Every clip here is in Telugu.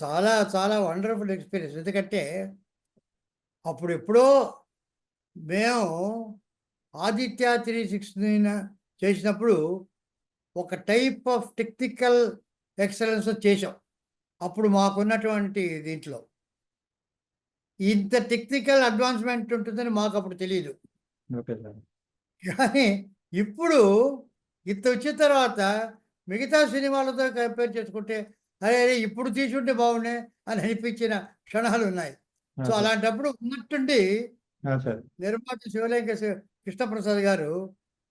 చాలా చాలా వండర్ఫుల్ ఎక్స్పీరియన్స్. ఎందుకంటే అప్పుడు ఎప్పుడో మేము ఆదిత్య 316 చేసినప్పుడు ఒక టైప్ ఆఫ్ టెక్నికల్ ఎక్సలెన్స్ చేసాం. అప్పుడు మాకున్నటువంటి దీంట్లో ఇంత టెక్నికల్ అడ్వాన్స్మెంట్ ఉంటుందని మాకు అప్పుడు తెలియదు. Okay sir. కానీ ఇప్పుడు ఇంత వచ్చిన తర్వాత మిగతా సినిమాలతో కంపేర్ చేసుకుంటే అరే అరే ఇప్పుడు తీసుంటే బాగుండే అని అనిపించిన క్షణాలు ఉన్నాయి. So sir. అలాంటప్పుడు ఉన్నట్టుండి సార్. నిర్మాత శివలింగ కృష్ణప్రసాద్ గారు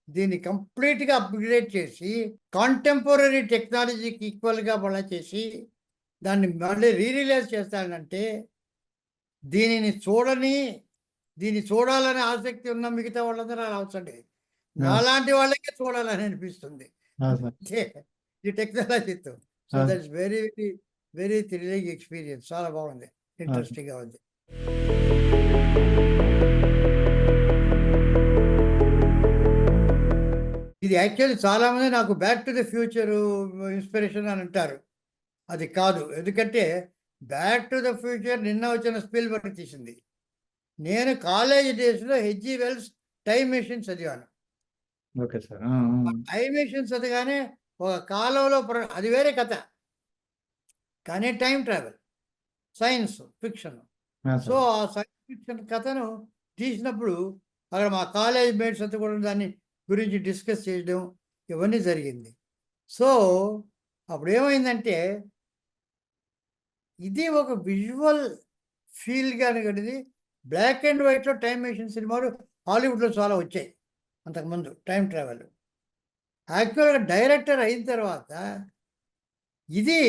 దీన్ని కంప్లీట్గా అప్గ్రేడ్ చేసి కాంటెంపరీ టెక్నాలజీకి ఈక్వల్గా మళ్ళీ చేసి దాన్ని మళ్ళీ రీరిలీజ్ చేస్తానంటే దీనిని దీన్ని చూడాలనే ఆసక్తి ఉన్న మిగతా వాళ్ళందరూ రావచ్చండి. నాలాంటి వాళ్ళకే చూడాలని అనిపిస్తుంది అంటే ఈ టెక్నాలజీతో. So that's very very very thrilling experience. చాలా బాగుంది, ఇంట్రెస్టింగ్గా ఉంది. ఇది యాక్చువల్లీ చాలామంది నాకు back to the future inspiration అని అంటారు. అది కాదు. ఎందుకంటే బ్యాక్ టు ద ఫ్యూచర్ నిన్న వచ్చిన స్పీల్బర్గ్ తీసింది. నేను కాలేజ్ డేస్లో హెచ్జి వెల్స్ టైమ్ మెషిన్ చదివాను. Okay sir. టైమ్ మెషిన్ చదివానే ఒక కాలంలో అది వేరే కథ, కానీ time travel science fiction. So ఆ సైన్స్ ఫిక్షన్ కథను తీసినప్పుడు అక్కడ మా కాలేజ్ మేట్స్ అంతా కూడా దాన్ని గురించి డిస్కస్ చేయడం ఇవన్నీ జరిగింది. సో అప్పుడు ఏమైందంటే ఇది ఒక విజువల్ ఫీల్ కనుకది. బ్లాక్ అండ్ వైట్లో టైం మెషిన్ సినిమాలు హాలీవుడ్లో చాలా వచ్చాయి అంతకుముందు టైం ట్రావెల్. యాక్చువల్గా డైరెక్టర్ అయిన తర్వాత ఇది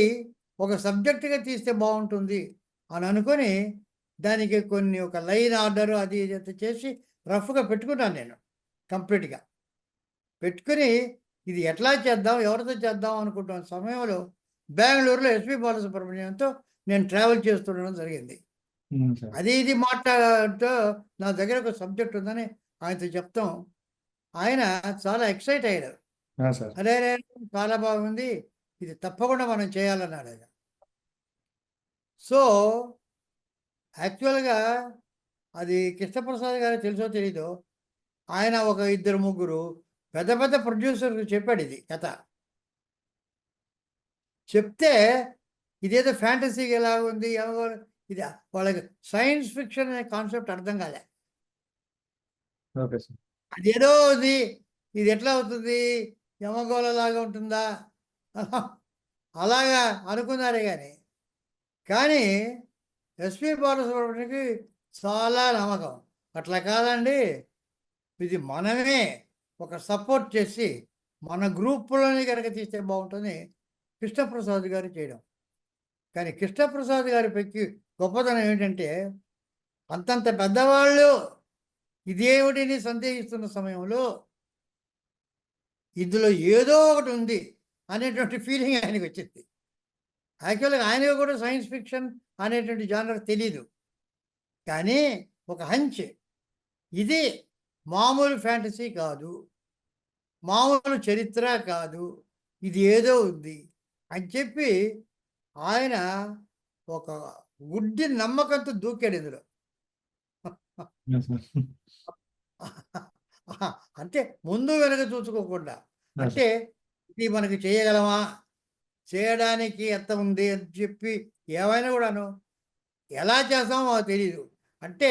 ఒక సబ్జెక్టుగా తీస్తే బాగుంటుంది అని అనుకొని దానికి కొన్ని ఒక లైన్ ఆర్డర్ అది చేసి రఫ్గా పెట్టుకున్నాను నేను. కంప్లీట్గా పెట్టుకుని ఇది ఎట్లా చేద్దాం, ఎవరితో చేద్దాం అనుకుంటున్న సమయంలో బెంగళూరులో ఎస్పి బాలసుబ్రహ్మణ్యంతో నేను ట్రావెల్ చేస్తుండడం జరిగింది. అది ఇది మాట్లాడుతూ నా దగ్గర ఒక సబ్జెక్ట్ ఉందని ఆయనతో చెప్తాం. ఆయన చాలా ఎక్సైట్ అయ్యాడు. అరే చాలా బాగుంది, ఇది తప్పకుండా మనం చేయాలన్నాడు ఆయన. సో యాక్చువల్గా అది కృష్ణప్రసాద్ గారు తెలుసో తెలీదో, ఆయన ఒక 2-3 పెద్ద పెద్ద ప్రొడ్యూసర్కి చెప్పాడు ఇది కథ. చెప్తే ఇదేదో ఫ్యాంటసీగా ఎలా ఉంది, ఇది వాళ్ళకి సైన్స్ ఫిక్షన్ అనే కాన్సెప్ట్ అర్థం కాలే. అదేదో ఇది ఎట్లా అవుతుంది, యమగోళలాగా ఉంటుందా అలాగా అనుకున్నారే. కానీ ఎస్పి బాలసుబ్రహ్మణ్యంకి చాలా నమ్మకం, అట్లా కాదండి, ఇది మనమే ఒక సపోర్ట్ చేసి మన గ్రూపులోనే కనుక తీస్తే బాగుంటుంది కృష్ణప్రసాద్ గారు చేయడం. కానీ కృష్ణప్రసాద్ గారి పెక్కి గొప్పతనం ఏంటంటే అంతంత పెద్దవాళ్ళు ఇదేమిటిని సందేహిస్తున్న సమయంలో ఇందులో ఏదో ఒకటి ఉంది అనేటువంటి ఫీలింగ్ ఆయనకు వచ్చింది. యాక్చువల్గా ఆయనకు కూడా సైన్స్ ఫిక్షన్ అనేటువంటి జానర్ తెలీదు, కానీ ఒక హంచ్, ఇది మామూలు ఫ్యాంటసీ కాదు, మామూలు చరిత్ర కాదు, ఇది ఏదో ఉంది అని చెప్పి ఆయన ఒక గుడ్డి నమ్మకంతో దూకాడు ఇందులో. అంటే ముందు వెనక చూసుకోకుండా, అంటే ఇది మనకి చేయగలమా, చేయడానికి ఎంత ఉంది అని చెప్పి ఏమైనా కూడాను ఎలా చేస్తామో మాకు తెలియదు. అంటే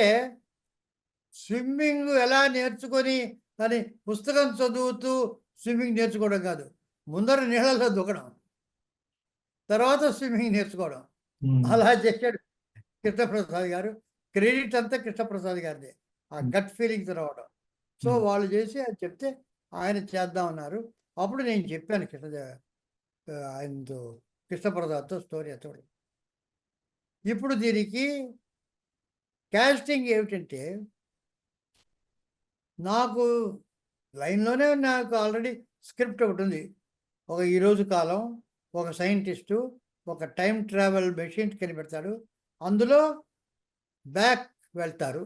స్విమ్మింగ్ ఎలా నేర్చుకొని అని పుస్తకం చదువుతూ స్విమ్మింగ్ నేర్చుకోవడం కాదు, ముందర నీళ్ళల్లో దూకడం, తర్వాత స్విమ్మింగ్ నేర్చుకోవడం. అలా చేశాడు కృష్ణప్రసాద్ గారు. క్రెడిట్ అంతా కృష్ణప్రసాద్ గారిదే, ఆ గట్ ఫీలింగ్స్ రావడం. సో వాళ్ళు చేసి అది చెప్తే ఆయన చేద్దామన్నారు. అప్పుడు నేను చెప్పాను ఆయనతో, కృష్ణప్రసాద్తో స్టోరీ అతడు. ఇప్పుడు దీనికి క్యాస్టింగ్ ఏమిటంటే, నాకు లైన్లోనే నాకు ఆల్రెడీ స్క్రిప్ట్ ఒకటి ఉంది. ఒక ఈరోజు కాలం, ఒక సైంటిస్టు ఒక టైం ట్రావెల్ మెషిన్ కనిపెడతాడు, అందులో బ్యాక్ వెళ్తారు.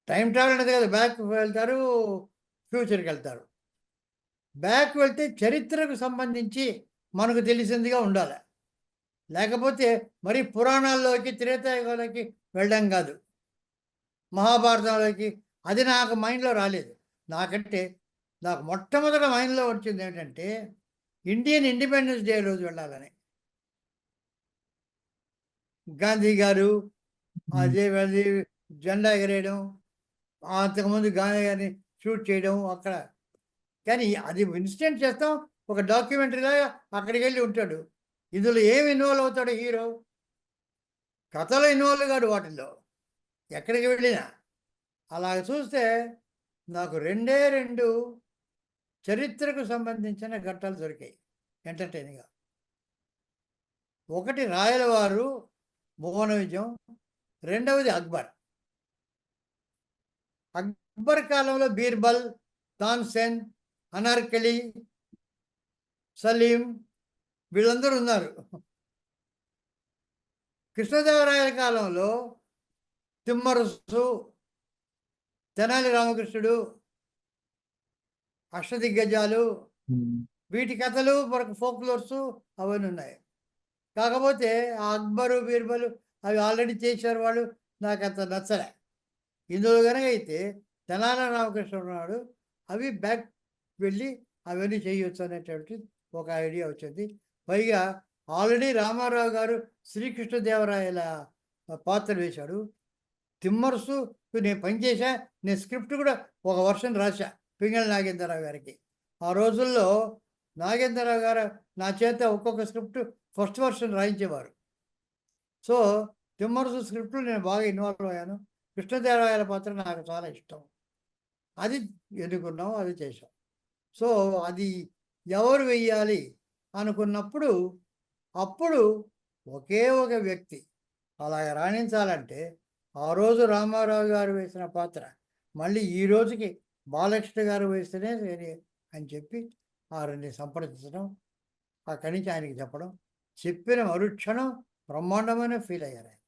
టైం ట్రావెల్ అనేది కదా, బ్యాక్ వెళ్తారు, ఫ్యూచర్కి వెళ్తారు. బ్యాక్ వెళ్తే చరిత్రకు సంబంధించి మనకు తెలిసిందిగా ఉండాలి. లేకపోతే మరి పురాణాల్లోకి త్రేతాయుగంలోకి వెళ్ళడం కాదు, మహాభారతంలోకి. అది నాకు మైండ్లో రాలేదు. నాకంటే నాకు మొట్టమొదట మైండ్లో వచ్చింది ఏంటంటే ఇండియన్ ఇండిపెండెన్స్ డే రోజు వెళ్ళాలని. గాంధీ గారు అదే అది జెండా ఎగరేయడం, అంతకుముందు గాంధీ గారిని షూట్ చేయడం అక్కడ. కానీ అది ఇన్సిడెంట్ చేస్తాం, ఒక డాక్యుమెంటరీలాగా అక్కడికి వెళ్ళి ఉంటాడు. ఇందులో ఏమి ఇన్వాల్వ్ అవుతాడు హీరో? కథలో ఇన్వాల్వ్ కాడు వాటిల్లో, ఎక్కడికి వెళ్ళినా. అలా చూస్తే నాకు రెండే రెండు చరిత్రకు సంబంధించిన ఘట్టాలు దొరికాయి ఎంటర్టైనింగ్గా. ఒకటి రాయలవారు భువన విజయం, రెండవది అక్బర్. అక్బర్ కాలంలో బీర్బల్, తాన్సేన్, అనార్కలి, సలీం వీళ్ళందరూ ఉన్నారు. కృష్ణదేవరాయల కాలంలో తిమ్మరుసు, తెనాలి రామకృష్ణుడు, అష్టదిగ్గజాలు, వీటి కథలు మనకు ఫోక్లోర్స్ అవన్నీ ఉన్నాయి. కాకపోతే ఆ అక్బరు బీర్బలు అవి ఆల్రెడీ చేశారు వాళ్ళు, నాకు అంత నచ్చలే. ఇందులో కనుక అయితే తెనాలి రామకృష్ణ ఉన్నాడు, అవి బ్యాక్ వెళ్ళి అవన్నీ చేయొచ్చు అనేటువంటి ఒక ఐడియా వచ్చింది. పైగా ఆల్రెడీ రామారావు గారు శ్రీకృష్ణదేవరాయల పాత్ర వేశాడు. తిమ్మరుసు నేను పనిచేసా, నేను స్క్రిప్ట్ కూడా ఒక వర్షన్ రాశా పింగళి నాగేంద్రరావు గారికి. ఆ రోజుల్లో నాగేంద్రరావు గారు నా చేత ఒక్కొక్క స్క్రిప్ట్ ఫస్ట్ వర్షన్ రాయించేవారు. సో తిమ్మరుసు స్క్రిప్ట్లో నేను బాగా ఇన్వాల్వ్ అయ్యాను. కృష్ణదేవరాయల పాత్ర నాకు చాలా ఇష్టం, అది ఎన్నుకున్నాం, అది చేసాం. సో అది ఎవరు వెయ్యాలి అనుకున్నప్పుడు అప్పుడు ఒకే ఒక వ్యక్తి అలాగ రాణించాలంటే ఆ రోజు రామారావు గారు వేసిన పాత్ర మళ్ళీ ఈ రోజుకి బాలకృష్ణ గారు వేస్తేనే సరే అని చెప్పి వారిని సంప్రదించడం, అక్కడి నుంచి ఆయనకి చెప్పడం, చెప్పిన మరుక్షణం బ్రహ్మాండమైన ఫీల్ అయ్యారు. ఆయన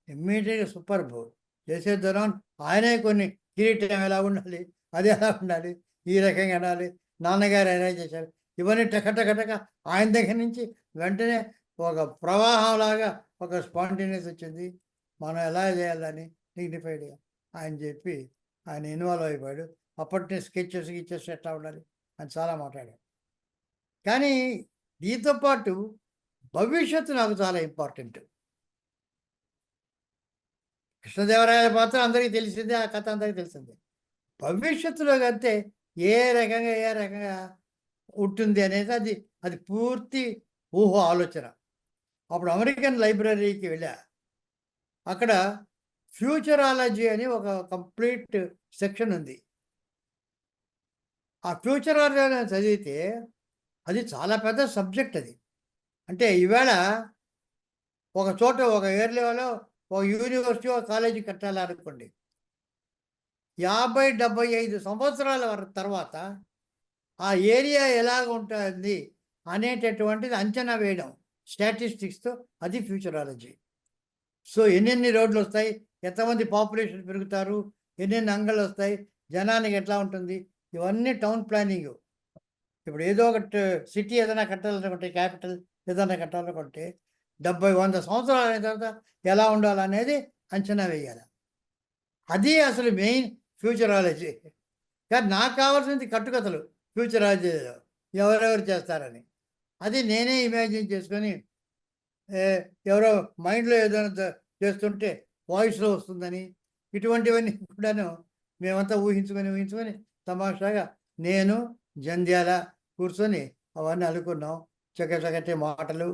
ఇమ్మీడియట్గా సూపర్ బో చేసేద్దాం. ఆయనే కొన్ని కిరీటం ఎలా ఉండాలి, అది ఎలా ఉండాలి, ఈ రకంగా ఉండాలి, నాన్నగారు అరేంజ్ చేశారు, ఇవన్నీ టకటకటక ఆయన దగ్గర నుంచి వెంటనే ఒక ప్రవాహంలాగా ఒక స్పాంటేనియస్ వచ్చింది. మనం ఎలా చేయాలని డిగ్నిఫైడ్గా ఆయన చెప్పి ఆయన ఇన్వాల్వ్ అయిపోయాడు. అప్పటి స్కెచెస్ ఎట్లా ఉండాలి అని చాలా మాట్లాడాడు. కానీ దీంతో పాటు భవిష్యత్తు నాకు చాలా ఇంపార్టెంట్. కృష్ణదేవరాయల పాత్ర అందరికీ తెలిసిందే, ఆ కథ అందరికీ తెలిసిందే. భవిష్యత్తులో కంటే ఏ రకంగా ఉంటుంది అనేది అది పూర్తి ఊహ ఆలోచన. అప్పుడు అమెరికన్ లైబ్రరీకి వెళ్ళా. అక్కడ ఫ్యూచరాలజీ అని ఒక కంప్లీట్ సెక్షన్ ఉంది. ఆ ఫ్యూచరాలజీ చదివితే అది చాలా పెద్ద సబ్జెక్ట్. అది అంటే ఈవేళ ఒక చోట ఒక ఏరియాలో ఒక యూనివర్సిటీ ఒక కాలేజీ కట్టాలనుకోండి, 50-75 సంవత్సరాల తర్వాత ఆ ఏరియా ఎలాగ ఉంటుంది అనేటటువంటిది అంచనా వేయడం స్టాటిస్టిక్స్తో, అది ఫ్యూచరాలజీ. సో ఎన్నెన్ని రోడ్లు వస్తాయి, ఎంతమంది పాపులేషన్ పెరుగుతారు, ఎన్నెన్ని అంగళ్ళు వస్తాయి, జనానికి ఎట్లా ఉంటుంది, ఇవన్నీ టౌన్ ప్లానింగ్. ఇప్పుడు ఏదో ఒకటి సిటీ ఏదైనా కట్టాలనుకుంటే, క్యాపిటల్ ఏదైనా కట్టాలనుకుంటే 70-100 సంవత్సరాలు అయిన తర్వాత ఎలా ఉండాలనేది అంచనా వేయాలి. అది అసలు మెయిన్ ఫ్యూచరాలజీ. కానీ నాకు కావాల్సింది కట్టుకథలు ఫ్యూచరాలజీలో ఎవరెవరు చేస్తారని. అది నేనే ఇమాజిన్ చేసుకొని ఎవరో మైండ్లో ఏదైనా చేస్తుంటే వాయిస్లో వస్తుందని, ఇటువంటివన్నీ కూడాను మేమంతా ఊహించుకొని తమాషాగా నేను జంధ్యాల కూర్చొని అవన్నీ అనుకున్నాం. చక్కటి మాటలు,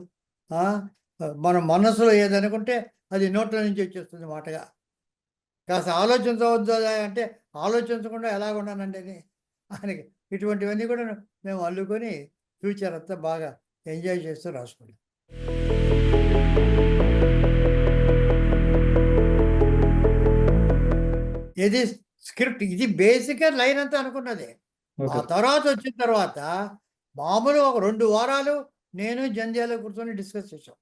మన మనసులో ఏదనుకుంటే అది నోట్ల నుంచి వచ్చేస్తుంది మాటగా. కాస్త ఆలోచించవద్దు అంటే ఆలోచించకుండా ఎలాగ ఉన్నానండి ఆయనకి. ఇటువంటివన్నీ కూడా మేము అల్లుకొని ఫ్యూచర్ అంతా బాగా ఎంజాయ్ చేస్తూ రాసుకున్నాం. ఇది స్క్రిప్ట్, ఇది బేసిక్గా లైన్ అంతా అనుకున్నదే. ఆ తర్వాత వచ్చిన తర్వాత మామూలు ఒక 2 వారాలు నేను జంధ్యాల కూర్చొని డిస్కస్ చేసాం.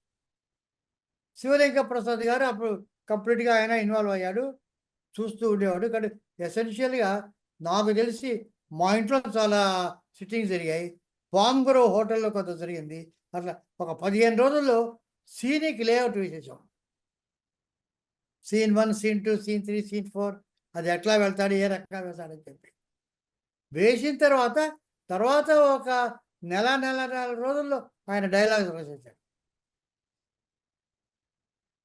శివలింగ ప్రసాద్ గారు అప్పుడు కంప్లీట్గా ఆయన ఇన్వాల్వ్ అయ్యాడు, చూస్తూ ఉండేవాడు. కానీ ఎసెన్షియల్గా నాకు తెలిసి మా ఇంట్లో చాలా సిట్టింగ్స్ జరిగాయి. పామ్ గ్రోవ్ హోటల్లో కొంత జరిగింది, అట్లా ఒక 15 రోజుల్లో సీన్కి లేఅవుట్ వేసేసాం. సీన్ 1, సీన్ 2, సీన్ 3, సీన్ 4 అది ఎట్లా వెళ్తాడు, ఏ రకంగా వెళ్తాడని చెప్పి. వేసిన తర్వాత ఒక నెలన్నర రోజుల్లో ఆయన డైలాగ్స్ రాసేసాడు.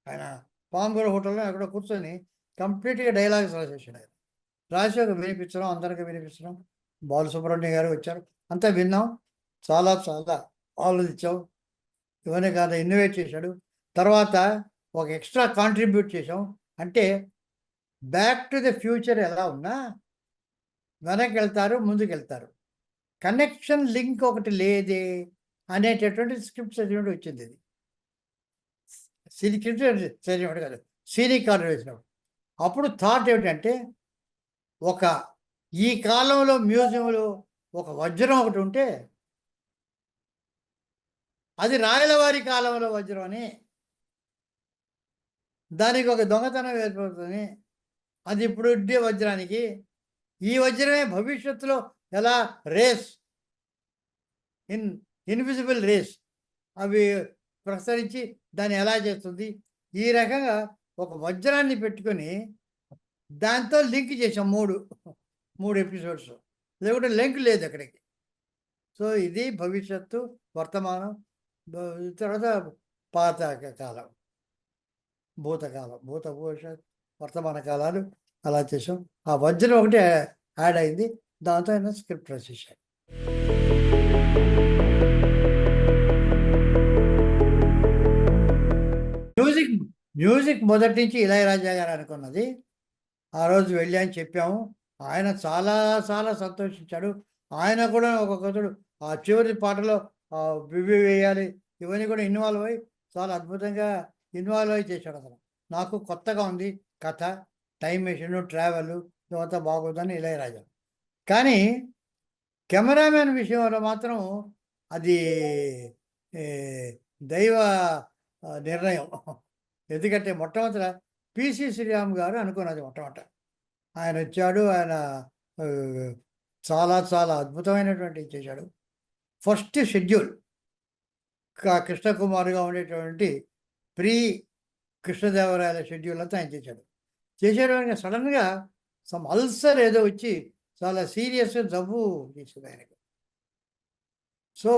ఆయన పాంబూర్ హోటల్లో ఎక్కడో కూర్చొని కంప్లీట్‌గా డైలాగ్స్ రాసేసాడు ఆయన. రాసి వినిపించడం, అందరికీ వినిపించడం. బాలసుబ్రహ్మణ్యం గారు వచ్చారు. అంతా విన్నాం. చాలా చాలా ఆలోచించాం. ఇవన్నీ కాదు ఇన్నోవేట్ చేశాడు. తర్వాత ఒక ఎక్స్ట్రా కాంట్రిబ్యూట్ చేసాం. అంటే బ్యాక్ టు ద ఫ్యూచర్ ఎలా ఉన్నా వెనక్కెళ్తారు, ముందుకెళ్తారు. కనెక్షన్ లింక్ ఒకటి లేదే అనేటటువంటి స్క్రిప్ట్ చదివినప్పుడు వచ్చింది ఇది. స్క్రిప్ట్ చదివినప్పుడు కాదు, సీనిక్ కార్డు వేసినప్పుడు. అప్పుడు థాట్ ఏమిటంటే ఈ కాలంలో మ్యూజియంలో ఒక వజ్రం ఒకటి ఉంటే అది రాయలవారి కాలంలో వజ్రం అని, దానికి ఒక దొంగతనం ఏర్పడుతుంది, అది ఇప్పుడు ఉండే వజ్రానికి ఈ వజ్రమే భవిష్యత్తులో ఎలా రేస్ ఇన్విజిబుల్ రేస్ అవి ప్రసరించి దాన్ని ఎలా చేస్తుంది, ఈ రకంగా ఒక వజ్రాన్ని పెట్టుకొని దాంతో లింక్ చేసాం మూడు ఎపిసోడ్స్. లేకుంటే లింక్ లేదు అక్కడికి. సో ఇది భవిష్యత్తు, వర్తమానం, తర్వాత పాత కాలం, భూతకాలం, భూత భవిష్యత్ వర్తమాన కాలాలు అలా చేసాం. ఆ వజ్రం ఒకటి యాడ్ అయింది. దాంతో ఆయన స్క్రిప్ట్ రాసేసాడు. మ్యూజిక్ మొదటి నుంచి ఇళయరాజా గారు అనుకున్నది. ఆ రోజు వెళ్ళి అని చెప్పాము. ఆయన చాలా చాలా సంతోషించాడు. ఆయన కూడా ఒక్కొక్కడు ఆ చివరి పాటలో బివి వేయాలి ఇవన్నీ కూడా ఇన్వాల్వ్ అయ్యి చాలా అద్భుతంగా ఇన్వాల్వ్ అయ్యి చేశాడు అతను. నాకు కొత్తగా ఉంది కథ, టైం మెషిన్, ట్రావెల్ ఇవంతా బాగోదని ఇళయరాజా. కానీ కెమెరామెన్ విషయంలో మాత్రం అది దైవ నిర్ణయం. ఎందుకంటే మొట్టమొదట పిసి శ్రీరామ్ గారు అనుకున్నది మొట్టమొదట. ఆయన వచ్చాడు, ఆయన చాలా చాలా అద్భుతమైనటువంటి చేశాడు. ఫస్ట్ షెడ్యూల్ కృష్ణకుమార్గా ఉండేటువంటి ప్రీ కృష్ణదేవరాయల షెడ్యూల్ అంతా ఆయన చేసేటప్పుడు సడన్గా సమ్ అల్సర్ ఏదో వచ్చి చాలా సీరియస్గా జబ్బు చేసింది ఆయనకు. సో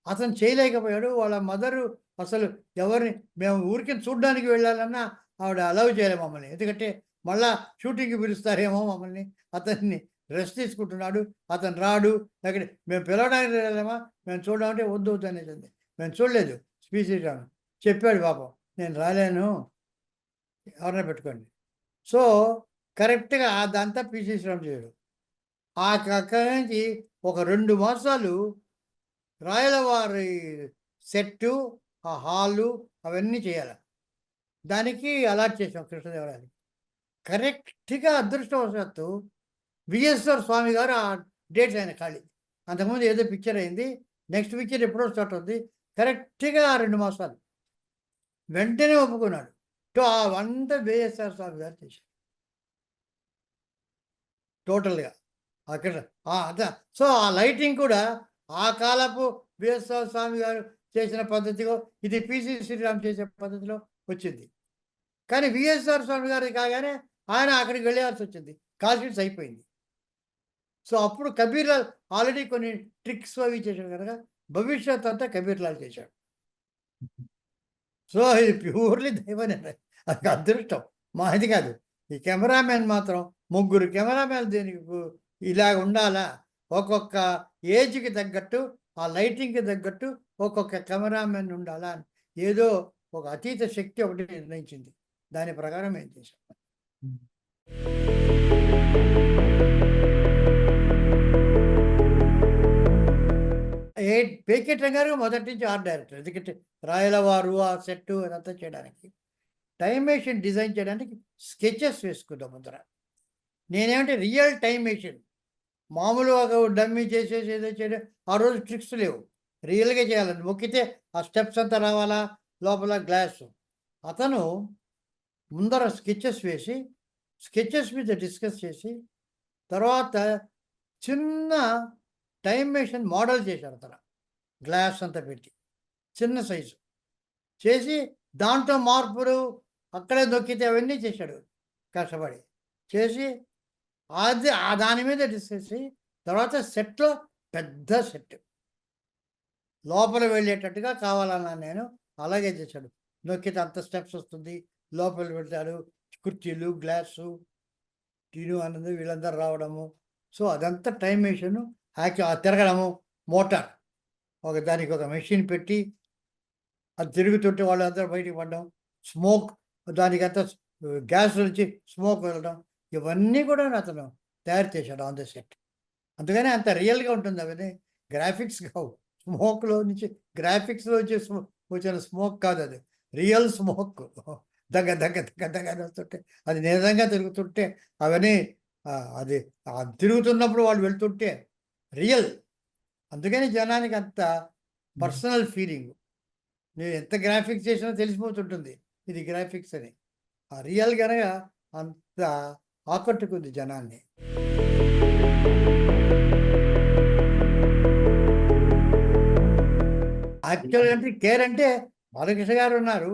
అతను చేయలేకపోయాడు. వాళ్ళ మదరు అసలు ఎవరిని మేము ఊరికి చూడడానికి వెళ్ళాలన్నా ఆవిడ అలౌ చేయలేదు మమ్మల్ని. ఎందుకంటే మళ్ళా షూటింగ్కి పిలుస్తారేమో మమ్మల్ని. అతన్ని రెస్ట్ తీసుకుంటున్నాడు, అతను రాడు, లేకపోతే మేము పిలవడానికి వెళ్ళామా, మేము చూడమంటే వద్దు అనేసింది. మేము చూడలేదు. శ్రీరామ్ చెప్పాడు పాపం, నేను రాలేను, ఎవరైనా పెట్టుకోండి. సో కరెక్ట్గా అదంతా పిసి శ్రీరామ్ చేయడు. అక్కడి నుంచి ఒక 2 మాసాలు రాయలవారి సెట్టు, ఆ హాలు అవన్నీ చేయాలి. దానికి అలాట్ చేసాం కృష్ణదేవరాయలకి. కరెక్ట్గా అదృష్టవశాత్తు విఎస్ఆర్ స్వామి గారు ఆ డేట్స్ ఆయన ఖాళీ. అంతకుముందు ఏదో పిక్చర్ అయింది, నెక్స్ట్ పిక్చర్ ఎప్పుడో స్టార్ట్ అవుతుంది. కరెక్ట్గా 2 మాసాలు వెంటనే ఒప్పుకున్నాడు. అవంతా విఎస్ఆర్ స్వామి గారు చేశారు టోటల్గా అక్కడ. అదా సో ఆ లైటింగ్ కూడా ఆ కాలపు విఎస్ఆర్ స్వామి గారు చేసిన పద్ధతిలో, ఇది పిసి శ్రీరామ్ చేసే పద్ధతిలో వచ్చింది. కానీ విఎస్ఆర్ స్వామి గారి కాగానే ఆయన అక్కడికి వెళ్ళాల్సి వచ్చింది, కాల్ షీట్స్ అయిపోయింది. సో అప్పుడు కబీర్లాల్ ఆల్రెడీ కొన్ని ట్రిక్స్ అవి చేశాడు కనుక భవిష్యత్ అంతా కబీర్లాల్ చేశాడు. సో ఇది ప్యూర్లీ దైవనే, అది అదృష్టం మాది కాదు. ఈ కెమెరామెన్ మాత్రం 3 కెమెరామెన్ దీనికి ఇలా ఉండాలా, ఒక్కొక్క ఏజ్కి తగ్గట్టు, ఆ లైటింగ్కి తగ్గట్టు ఒక్కొక్క కెమెరామెన్ ఉండాలా అని ఏదో ఒక అతీత శక్తి ఒకటి నిర్ణయించింది. దాని ప్రకారం ఏం చేశాం. పేకెట్ గారు మొదటి నుంచి ఆర్ట్ డైరెక్టర్. ఎందుకంటే రాయలవారు ఆ సెట్టు అదంతా చేయడానికి, టైం మెషిన్ డిజైన్ చేయడానికి స్కెచెస్ వేసుకుందాం ముందర. నేనేమంటే రియల్ టైం మెషిన్, మామూలుగా డమ్మీ చేసేసి ఏదో చేయడం, ఆ రోజు ట్రిక్స్ లేవు, రియల్గా చేయాలని. మొక్కితే ఆ స్టెప్స్ అంతా రావాలా, లోపల గ్లాసు. అతను ముందర స్కెచెస్ వేసి, స్కెచెస్ మీద డిస్కస్ చేసి, తర్వాత చిన్న టైం మెషిన్ మోడల్ చేశారు అతను, గ్లాస్ అంతా పెట్టి. చిన్న సైజు చేసి దాంట్లో మార్పులు అక్కడే నొక్కితే అవన్నీ చేశాడు కష్టపడి చేసి అది దాని మీద డిస్కస్ తర్వాత సెట్లో పెద్ద సెట్ లోపల వెళ్ళేటట్టుగా కావాలన్నాను నేను. అలాగే చేశాడు. నొక్కితే అంత స్టెప్స్ వస్తుంది. లోపల వెళ్తాడు. కుర్చీలు, గ్లాసు, టీను అన్నది వీళ్ళందరూ రావడము. సో అదంతా టైం మెషిన్ తిరగడము. మోటార్ దానికి ఒక మెషిన్ పెట్టి అది తిరుగుతుంటే వాళ్ళందరూ బయటికి పడడం. స్మోక్ దానికంతా గ్యాస్ నుంచి స్మోక్ వెళ్ళడం. ఇవన్నీ కూడా అతను తయారు చేశాడు ఆన్ ద సెట్. అందుకని అంత రియల్గా ఉంటుంది. అవన్నీ గ్రాఫిక్స్ కావు. స్మోక్లో నుంచి గ్రాఫిక్స్లో వచ్చే వచ్చిన స్మోక్ కాదు, అది రియల్ స్మోక్. దగ్గ దగ్గ దగ్గ దగ్గ అని వస్తుంటే అది నిజంగా తిరుగుతుంటే అవన్నీ అది తిరుగుతున్నప్పుడు వాళ్ళు వెళ్తుంటే రియల్. అందుకని జనానికి అంత పర్సనల్ ఫీలింగ్. నేను ఎంత గ్రాఫిక్స్ చేసినా తెలిసిపోతుంటుంది ఇది గ్రాఫిక్స్ అని. ఆ రియల్ కనుక అంత ఆకట్టుకుంది జనాన్ని. యాక్చువల్గా అంటే కేర్ అంటే బాలకృష్ణ గారు ఉన్నారు.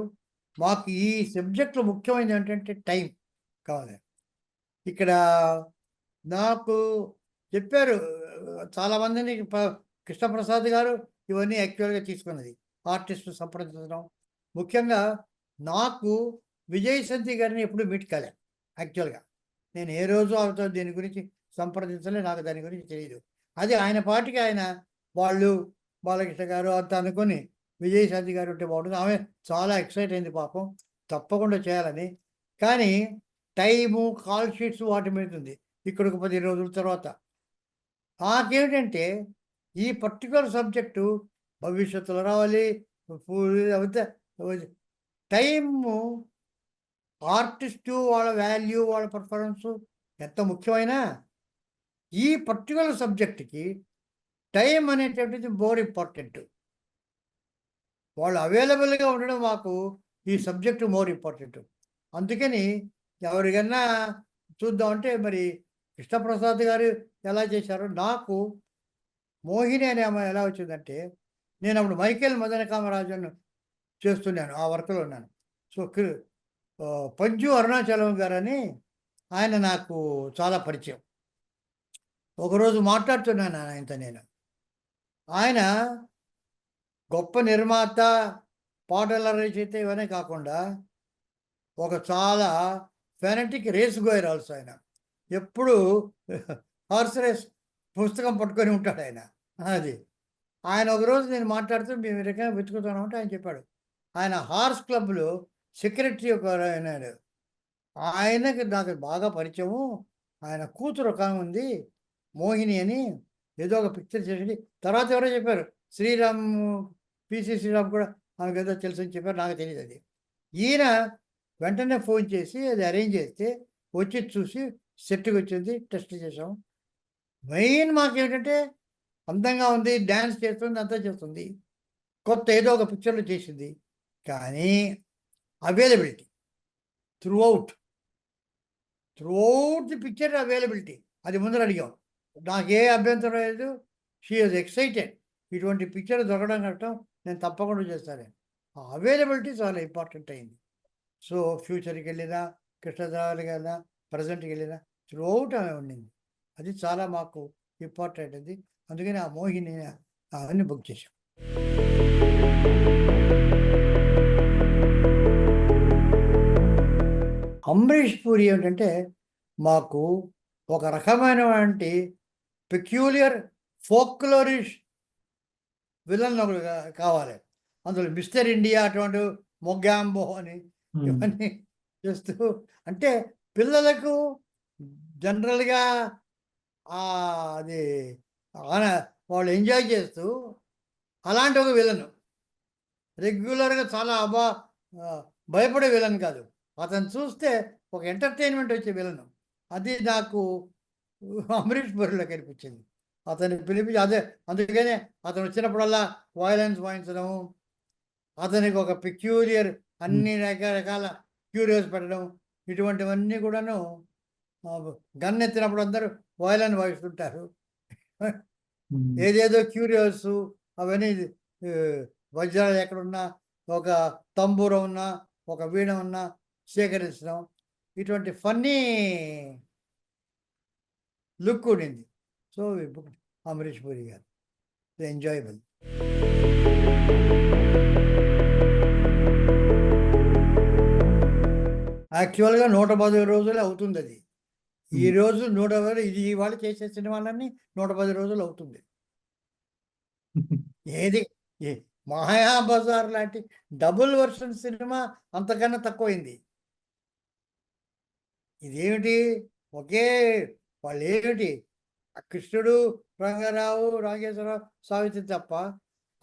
మాకు ఈ సబ్జెక్ట్లో ముఖ్యమైనది ఏంటంటే టైం కావాలి. ఇక్కడ నాకు చెప్పారు చాలామందిని కృష్ణప్రసాద్ గారు ఇవన్నీ యాక్చువల్గా తీసుకున్నది ఆర్టిస్టు సంప్రదించడం. ముఖ్యంగా నాకు విజయశాంతి గారిని ఎప్పుడు మీట్ కాలేదు యాక్చువల్గా. నేను ఏ రోజు ఆమెతో దీని గురించి సంప్రదించలే, నాకు దాని గురించి తెలియదు. అది ఆయన పాటికి ఆయన వాళ్ళు బాలకృష్ణ గారు అంత అనుకొని విజయశాంతి గారు ఉంటే బాగుంటుంది. ఆమె చాలా ఎక్సైట్ అయింది పాపం, తప్పకుండా చేయాలని. కానీ టైము, కాల్ షీట్స్ వాటి మీద ఉంది. ఇక్కడికి 10 రోజుల తర్వాత నాకేమిటంటే ఈ పర్టికులర్ సబ్జెక్టు భవిష్యత్తులో రావాలి. అయితే టైము ఆర్టిస్టు వాళ్ళ వాల్యూ, వాళ్ళ పర్ఫార్మెన్సు ఎంత ముఖ్యమైనా ఈ పర్టికులర్ సబ్జెక్ట్కి టైం అనేటువంటిది మోర్ ఇంపార్టెంట్. వాళ్ళు అవైలబుల్గా ఉండడం మాకు ఈ సబ్జెక్టు మోర్ ఇంపార్టెంట్. అందుకని ఎవరికన్నా చూద్దామంటే మరి కృష్ణప్రసాద్ గారు ఎలా చేశారో, నాకు మోహిని అనే అమ్మాయి ఎలా వచ్చిందంటే, నేను అప్పుడు మైకేల్ మదన కామరాజన్ చేస్తున్నాను, ఆ వర్క్లో ఉన్నాను. సో పంజు అరుణాచలం గారని ఆయన నాకు చాలా పరిచయం. ఒకరోజు మాట్లాడుతున్నాను ఆయనతో నేను. ఆయన గొప్ప నిర్మాత, పాటల రచయిత ఇవన్నీ కాకుండా ఒక చాలా ఫెనటిక్ రేస్ గోయర్ ఆల్సో ఆయన. ఎప్పుడు హార్స్ రేస్ పుస్తకం పట్టుకొని ఉంటాడు ఆయన. అది ఆయన ఒకరోజు నేను మాట్లాడుతూ మేము ఈ రకంగా వెతుకుతున్నామంటే ఆయన చెప్పాడు, ఆయన హార్స్ క్లబ్లో సెక్రటరీ ఒక అయినాడు. ఆయనకి నాకు బాగా పరిచయము. ఆయన కూతురు ఒక ఆమె ఉంది మోహిని అని, ఏదో ఒక పిక్చర్ చేసి తర్వాత ఎవరో చెప్పారు శ్రీరామ్, పిసి శ్రీరామ్ కూడా ఆమెకు ఏదో తెలుసు అని చెప్పారు, నాకు తెలియదు అది. ఈయన వెంటనే ఫోన్ చేసి అది అరేంజ్ చేస్తే వచ్చి చూసి సెట్కి వచ్చింది, టెస్ట్ చేసాం. మెయిన్ మాకేంటంటే అందంగా ఉంది, డ్యాన్స్ చేస్తుంది, అంతా చేస్తుంది, కొత్త ఏదో ఒక పిక్చర్లో చేసింది. కానీ availability through out the picture availability అది ముందర అడిగాం. నాకే అభ్యంతరం లేదు. She is excited. ఇటువంటి పిక్చర్ దొరకడం కట్టడం నేను తప్పకుండా చేస్తాను. ఆ అవైలబిలిటీ చాలా ఇంపార్టెంట్ అయింది. సో ఫ్యూచర్కి వెళ్ళినా, కృష్ణదేవరాయలకి వెళ్ళినా, ప్రజెంట్కి వెళ్ళినా త్రూ అవుట్ ఆమె ఉండింది. అది చాలా మాకు ఇంపార్టెంట్ అది. అందుకని ఆ మోహిని అవన్నీ బుక్ చేశాం. అమరీష్ పూరి ఏమిటంటే మాకు ఒక రకమైనటువంటి పెక్యూలియర్ ఫోక్లోరిష్ విలన్ ఒకడు కావాలి. అందులో మిస్టర్ ఇండియా అటువంటి మొగ్గాంబో అని ఇవన్నీ చేస్తూ, అంటే పిల్లలకు జనరల్గా అది వాళ్ళు ఎంజాయ్ చేస్తూ అలాంటి ఒక విలను, రెగ్యులర్గా చాలా భయపడే విలన్ కాదు, అతను చూస్తే ఒక ఎంటర్టైన్మెంట్ వచ్చే విలను. అది నాకు అమరీష్ పూరిలో కనిపించింది. అతన్ని పిలిపించి అదే అందుకనే అతను వచ్చినప్పుడల్లా వాయిలెన్స్ వాయించడము, అతనికి ఒక పెక్యూలియర్ అన్ని రకరకాల క్యూరియస్ పెట్టడం, ఇటువంటివన్నీ కూడాను. గన్ ఎత్తినప్పుడు అందరూ వాయిలెన్స్ వాయిస్తుంటారు, ఏదేదో క్యూరియస్ అవన్నీ వజ్రాలు ఎక్కడున్నా, ఒక తంబూర ఉన్నా, ఒక వీణ ఉన్నా సేకరించడం, ఇటువంటి ఫన్నీ లుక్ ఉండింది. సో ఈ బుక్ అమరీష్ పూరి గారు ఎంజాయబుల్. యాక్చువల్గా 110 రోజులు అవుతుంది అది. ఈ రోజు 110, ఇది ఇవాళ చేసే సినిమాలన్నీ 110 రోజులు అవుతుంది. ఏది మాయాబజార్ లాంటి డబుల్ వర్షన్ సినిమా అంతకన్నా తక్కువైంది. ఇదేమిటి ఒకే వాళ్ళు ఏమిటి కృష్ణుడు, రంగారావు, నాగేశ్వరరావు, సావిత్రి తప్ప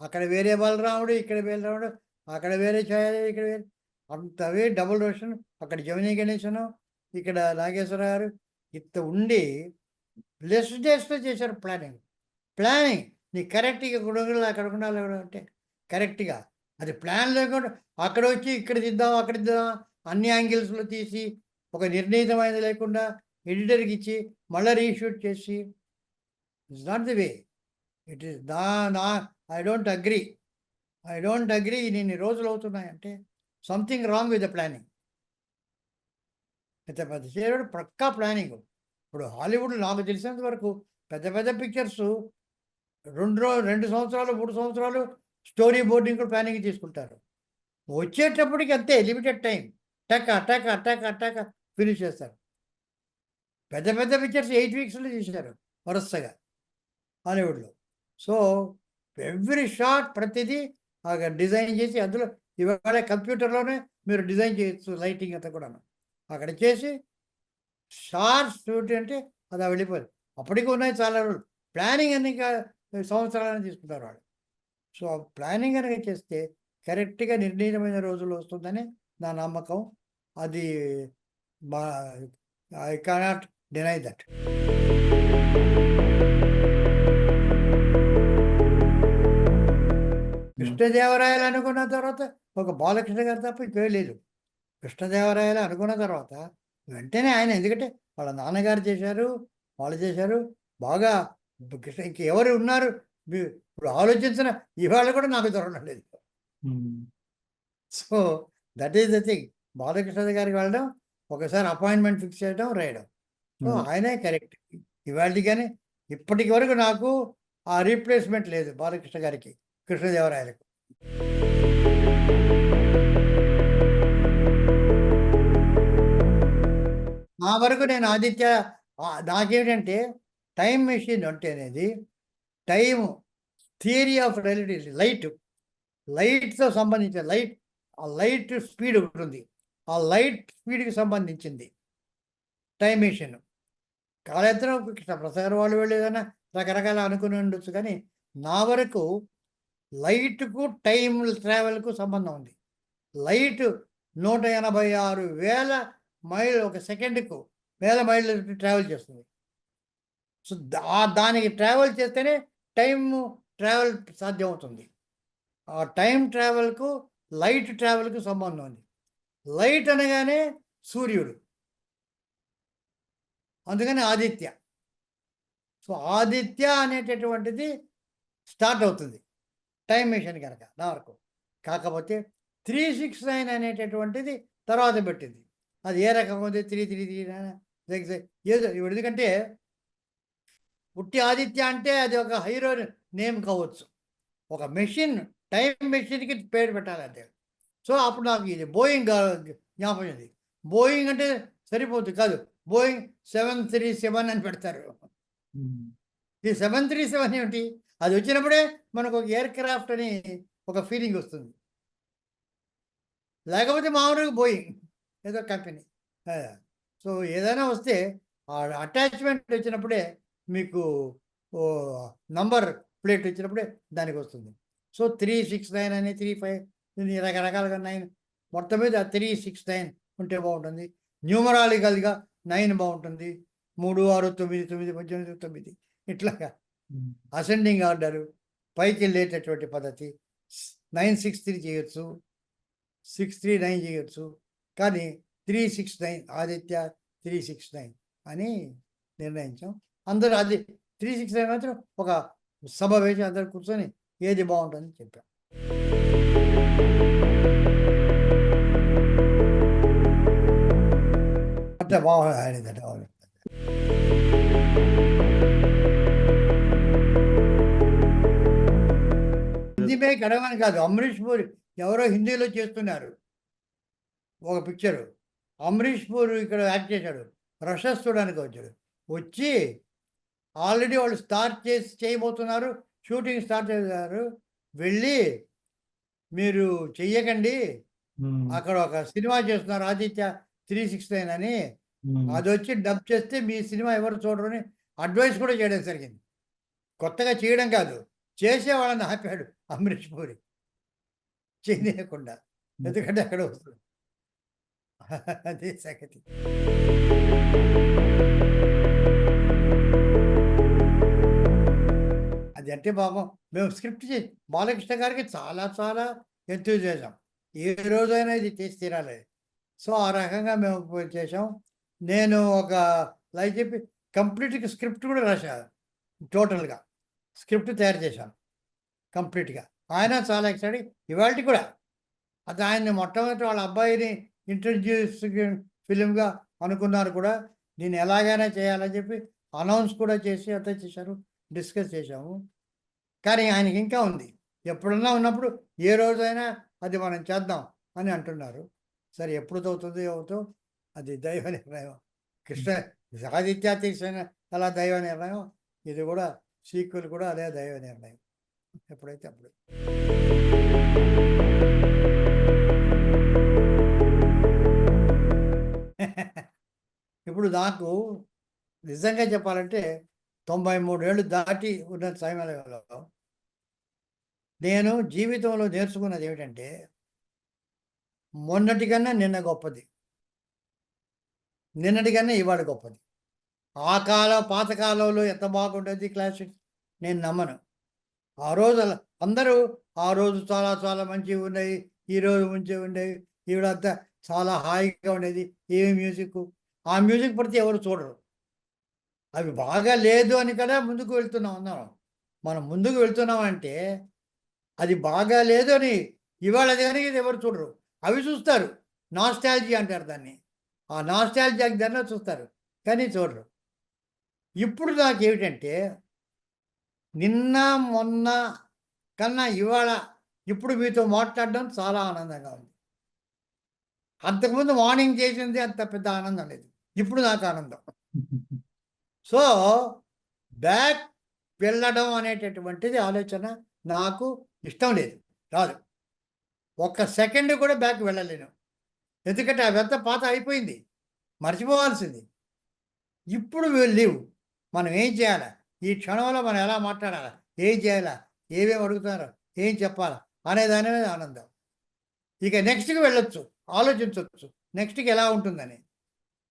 అక్కడ వేరే బలరాముడు, ఇక్కడ వేరే రాముడు, అక్కడ వేరే ఛాయాదేవి, ఇక్కడ వేరే అంతవే డబుల్ వర్షన్. అక్కడ జమినీ గణేశను, ఇక్కడ నాగేశ్వర గారు ఇంత ఉండి లెస్ డేస్లో చేశారు ప్లానింగ్ నీకు కరెక్ట్గా గుణగులు అక్కడ ఉండాలి అంటే కరెక్ట్గా అది ప్లాన్ లేకుండా అక్కడ వచ్చి ఇక్కడ తీద్దాం అక్కడ తీద్దాం అన్ని యాంగిల్స్లో తీసి ఒక నిర్ణీతమైనది లేకుండా ఎడిటర్కి ఇచ్చి మళ్ళీ రీషూట్ చేసి it's not the way. It is నా ఐ డోంట్ అగ్రీ ఇన్ని రోజులు అవుతున్నాయంటే something wrong with the planning. పెద్ద పెద్ద చేయడం పక్కా ప్లానింగ్. ఇప్పుడు హాలీవుడ్ నాకు తెలిసినంత వరకు పెద్ద పెద్ద పిక్చర్స్ 2 సంవత్సరాలు 3 సంవత్సరాలు స్టోరీ బోర్డింగ్ కూడా ప్లానింగ్ తీసుకుంటారు. వచ్చేటప్పటికి అంతే లిమిటెడ్ టైం టక ఫినిష్ చేస్తారు. పెద్ద పెద్ద పిక్చర్స్ 8 వీక్స్లో చేశారు వరుసగా హాలీవుడ్లో. సో ఎవ్రీ షాట్ ప్రతిదీ డిజైన్ చేసి అందులో ఇవాళ కంప్యూటర్లోనే మీరు డిజైన్ చేయొచ్చు లైటింగ్ అంతా కూడా అక్కడ చేసి షార్ట్ షూట్ అంటే అది వెళ్ళిపోయింది. అప్పటికి ఉన్నాయి చాలా రోజులు ప్లానింగ్ అన్ని సంవత్సరాలని తీసుకుంటారు వాళ్ళు. సో ప్లానింగ్ కనుక చేస్తే కరెక్ట్గా నిర్ణీతమైన రోజులు వస్తుందని నా నమ్మకం. అది ఐ కెనాట్ డినై దట్. కృష్ణదేవరాయలు అనుకున్న తర్వాత ఒక బాలకృష్ణ గారు తప్ప ఇంకే లేదు. కృష్ణదేవరాయలు అనుకున్న తర్వాత వెంటనే ఆయన, ఎందుకంటే వాళ్ళ నాన్నగారు చేశారు, వాళ్ళు చేశారు బాగా. కృష్ణ ఇంకెవరు ఉన్నారు ఇప్పుడు ఆలోచించిన ఇవాళ కూడా నాకు దొరకడం లేదు. So that is the thing. Balakrishna గారికి వెళ్ళడం, ఒకసారి అపాయింట్మెంట్ ఫిక్స్ చేయడం, రాయడం. సో ఆయనే కరెక్ట్. ఇవాళ కానీ ఇప్పటికి వరకు నాకు ఆ రీప్లేస్మెంట్ లేదు బాలకృష్ణ గారికి కృష్ణదేవరాయలకు. నా వరకు నేను ఆదిత్య నాకేంటంటే టైం మెషిన్ అంటే అనేది టైం థియరీ ఆఫ్ రిలేటివిటీ, లైట్తో సంబంధించిన ఆ లైట్ స్పీడ్ ఉంటుంది. ఆ లైట్ స్పీడ్కి సంబంధించింది టైం మెషిన్. కాలేతరం కృష్ణప్రసాద్ వాళ్ళు ఏదైనా రకరకాల అనుకుని ఉండొచ్చు, కానీ నా వరకు లైట్కు టైం ట్రావెల్కు సంబంధం ఉంది. లైట్ 186,000 మైళ్ళు ఒక సెకండ్కు 1000 మైళ్ళు ట్రావెల్ చేస్తుంది. సో దానికి ట్రావెల్ చేస్తేనే టైం ట్రావెల్ సాధ్యమవుతుంది. ఆ టైం ట్రావెల్కు లైట్ ట్రావెల్కు సంబంధం ఉంది. లైట్ అనగానే సూర్యుడు, అందుకని ఆదిత్య. సో ఆదిత్య అనేటటువంటిది స్టార్ట్ అవుతుంది టైం మెషిన్ కనుక నా వరకు. కాకపోతే 369 అనేటటువంటిది తర్వాత పెట్టింది. అది ఏ రకంగా ఉంది 333 ఏదో ఎందుకంటే పుట్టి ఆదిత్య అంటే అది ఒక హీరో నేమ్ కావచ్చు. ఒక మెషిన్ టైం మెషిన్కి పేరు పెట్టాలంటే. సో అప్పుడు నాకు ఇది బోయింగ్ జ్ఞాపకం ఉంది. బోయింగ్ అంటే సరిపోతుంది కాదు, బోయింగ్ 737 అని పెడతారు. ఈ 737 ఏమిటి, అది వచ్చినప్పుడే మనకు ఒక ఎయిర్ క్రాఫ్ట్ అని ఒక ఫీలింగ్ వస్తుంది. లేకపోతే మామూలుగా బోయింగ్ ఏదో కంపెనీ. సో ఏదైనా వస్తే ఆ అటాచ్మెంట్ వచ్చినప్పుడే మీకు నంబర్ ప్లేట్ వచ్చినప్పుడే దానికి వస్తుంది. సో 369 అని 35 రకరకాలుగా 9 మొత్తం మీద 369 ఉంటే బాగుంటుంది. న్యూమరాలికల్గా 9 బాగుంటుంది. 3, 6, 9, 9, 18, 9 ఇట్లాగా అసెండింగ్ ఆర్డరు పైకి వెళ్ళేటటువంటి పద్ధతి. 963 చేయొచ్చు, 639 చేయొచ్చు, కానీ 369 ఆదిత్య 369 అని నిర్ణయించాం. అందరూ అది 369 మాత్రం ఒక సభ వేసి అందరు కూర్చొని ఏది బాగుంటుందని చెప్పాం. అట్లా బాగా ఆడిందట అవును. హిందీ మీద కడగమని కాదు, అమరీష్ పూరి ఎవరో హిందీలో చేస్తున్నారు ఒక పిక్చరు. అమరీష్ పూరి ఇక్కడ యాక్ట్ చేశాడు. రషస్ చూడడానికి వచ్చాడు. వచ్చి ఆల్రెడీ వాళ్ళు స్టార్ట్ చేయబోతున్నారు. షూటింగ్ స్టార్ట్ చేశారు. వెళ్ళి మీరు చెయ్యకండి, అక్కడ ఒక సినిమా చేస్తున్నారు ఆదిత్య 369 అని, అది వచ్చి డబ్ చేస్తే మీ సినిమా ఎవరు చూడరు అని అడ్వైస్ కూడా చేయడం జరిగింది. కొత్తగా చేయడం కాదు, చేసేవాళ్ళని ఆపాడు అమరీష్ పూరి చేయనీయకుండా. ఎందుకంటే అక్కడ వస్తుంది. అదే సంగతి. అది అంటే పాపం మేము స్క్రిప్ట్ చేసి బాలకృష్ణ గారికి చాలా చాలా ఎంతూజియాజం. ఏ రోజైనా ఇది చేసి తీరాలి. సో ఆ రకంగా మేము చేసాం. నేను ఒక లైక్ చెప్పి కంప్లీట్‌గా స్క్రిప్ట్ కూడా రాశాను. టోటల్‌గా స్క్రిప్ట్ తయారు చేశాను కంప్లీట్‌గా. ఆయన చాలా ఎక్సైటెడ్. ఇవాల్టికి కూడా అది ఆయన్ని మొట్టమొదటి వాళ్ళ అబ్బాయిని ఇంట్రడ్యూస్ ఫిల్మ్‌గా అనుకున్నారు కూడా. దీన్ని ఎలాగైనా చేయాలని చెప్పి అనౌన్స్ కూడా చేసి అంతా చేశారు. డిస్కస్ చేశాము. కానీ ఆయనకి ఇంకా ఉంది. ఎప్పుడన్నా ఉన్నప్పుడు ఏ రోజైనా అది మనం చేద్దాం అని అంటున్నారు. సరే ఎప్పుడుదవుతుందో ఏమవుతో అది దైవ నిర్ణయం. కృష్ణ ఆదిత్య తీసిన అలా దైవ నిర్ణయం. ఇది కూడా సీక్వెల్ కూడా అదే దైవ నిర్ణయం. ఎప్పుడైతే అప్పుడు. ఇప్పుడు నాకు నిజంగా చెప్పాలంటే 93 ఏళ్ళు దాటి ఉన్న సమయంలో నేను జీవితంలో నేర్చుకున్నది ఏమిటంటే, మొన్నటి కన్నా నిన్న గొప్పది, నిన్నటి కన్నా ఇవాళ గొప్పది. ఆ పాత కాలంలో ఎంత బాగుండేది క్లాసిక్స్ నేను నమ్మను. ఆ రోజు అందరూ ఆ రోజు చాలా చాలా మంచివి ఉన్నాయి, ఈరోజు మంచిగా ఉండేవి, ఈవిడంతా చాలా హాయిగా ఉండేది, ఏమి మ్యూజిక్, ఆ మ్యూజిక్ పడితే ఎవరు చూడరు. అవి బాగా లేదు అని కదా ముందుకు వెళ్తున్నాం అన్నాం. మనం ముందుకు వెళ్తున్నామంటే అది బాగా లేదు అని ఇవాళ కానీ ఇది ఎవరు చూడరు. అవి చూస్తారు, నాస్టాల్జియా అంటారు దాన్ని. ఆ నాస్టాల్జియాకి దాన్ని చూస్తారు కానీ చూడరు. ఇప్పుడు నాకేమిటంటే నిన్న మొన్న కన్నా ఇవాళ ఇప్పుడు మీతో మాట్లాడడం చాలా ఆనందంగా ఉంది. అంతకుముందు మార్నింగ్ చేసింది అంత పెద్ద ఆనందం లేదు. ఇప్పుడు నాకు ఆనందం. సో బ్యాక్ వెళ్ళడం అనేటటువంటిది ఆలోచన నాకు ఇష్టం లేదు, రాదు. ఒక్క సెకండ్ కూడా బ్యాక్ వెళ్ళలేను. ఎందుకంటే అవంతా పాత అయిపోయింది, మర్చిపోవాల్సింది. ఇప్పుడు లేవు. మనం ఏం చేయాలా, ఈ క్షణంలో మనం ఎలా మాట్లాడాలా, ఏం చేయాలా, ఏమేమి అడుగుతారో, ఏం చెప్పాలా అనే దాని మీద ఆనందం. ఇక నెక్స్ట్కి వెళ్ళొచ్చు, ఆలోచించవచ్చు నెక్స్ట్కి ఎలా ఉంటుందని.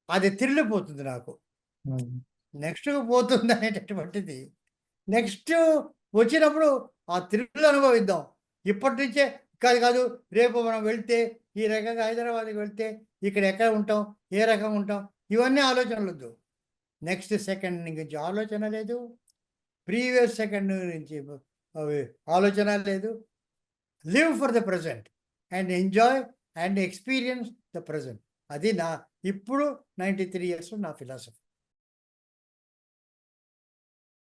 అది తిరిగిపోతుంది నాకు. నెక్స్ట్కి పోతుంది అనేటటువంటిది నెక్స్ట్ వచ్చినప్పుడు ఆ థ్రిల్ అనుభవిద్దాం. ఇప్పటి నుంచే కాదు కాదు రేపు మనం వెళ్తే ఈ రకంగా హైదరాబాద్కి వెళ్తే ఇక్కడ ఎక్కడ ఉంటాం, ఏ రకంగా ఉంటాం, ఇవన్నీ ఆలోచనలు వద్దు. నెక్స్ట్ సెకండ్ నుంచి ఆలోచన లేదు, ప్రీవియస్ సెకండ్ నుంచి ఆలోచన లేదు. Live for the present and enjoy and experience the present. అది నా ఇప్పుడు 93 years నా ఫిలాసఫీ.